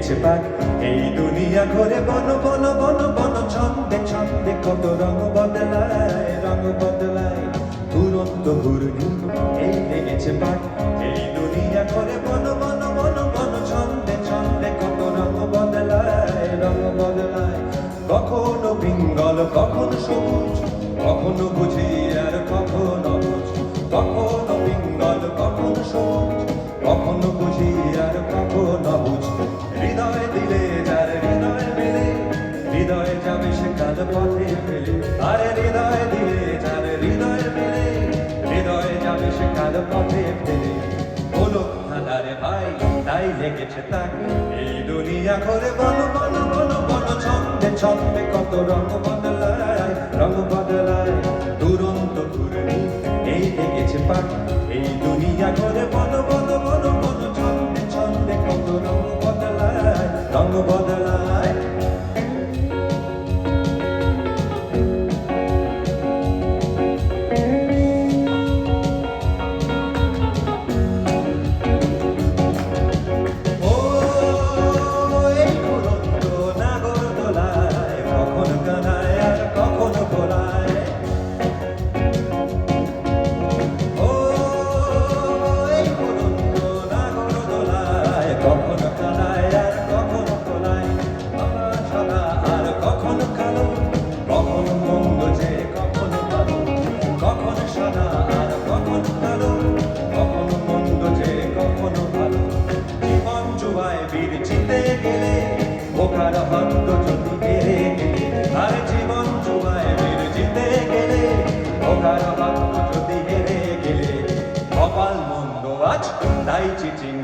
লেগেছে পাক এই দুনিয়া ঘরে বন বন বন বন ছন্দে ছন্দে কত রং বদলায় দুরন্ত ঘূর্ণি এই লেগেছে পাক এই দুনিয়া ঘরে বন বন বন বন ছন্দে ছন্দে কত রং বদলায় কখনো পিঙ্গল কখনো সবুজ কখনো বুঝি আর কখনো বুঝ কখনো পিঙ্গল কখনো সবুজ কখনো বুঝি আর কখনো বুঝ হৃদয় দিলে যার হৃদয় মেলে হৃদয় যাবে সে কাল পথে ফেলে আরে হৃদয় দিলে যার হৃদয় মেলে হৃদয় যাবে সে কাল পথে ফেলে বলো ধারে ভাই তাই লেগেছে তাক এই দুনিয়া ঘরে বন বন বন বন ছন্দে ছন্দে কত রং বদলায় দুরন্ত ঘূর্ণি এই লেগেছে পাক এই দুনিয়া ঘরে বন বন বন বন ছন্দে ছন্দে কত রং বদলায় কখনো কানায় আর কখনো কোলায় আমার সাদা আর কখনো কালো কখনো মন্দ যে কখনো ভালো কখনো সাদা আর কখনো কালো কখনো মন্দ যে কখনো ভালো জীবন জুয়ায় বীর জিতে গেলে বোকার হন্দ যদি হেরে গেলে আর জীবন জুয়ায় বীর জিতে গেলে বোকার হন্দ যদি হেরে গেলে কপাল মন্দ আজ তাই চিচিং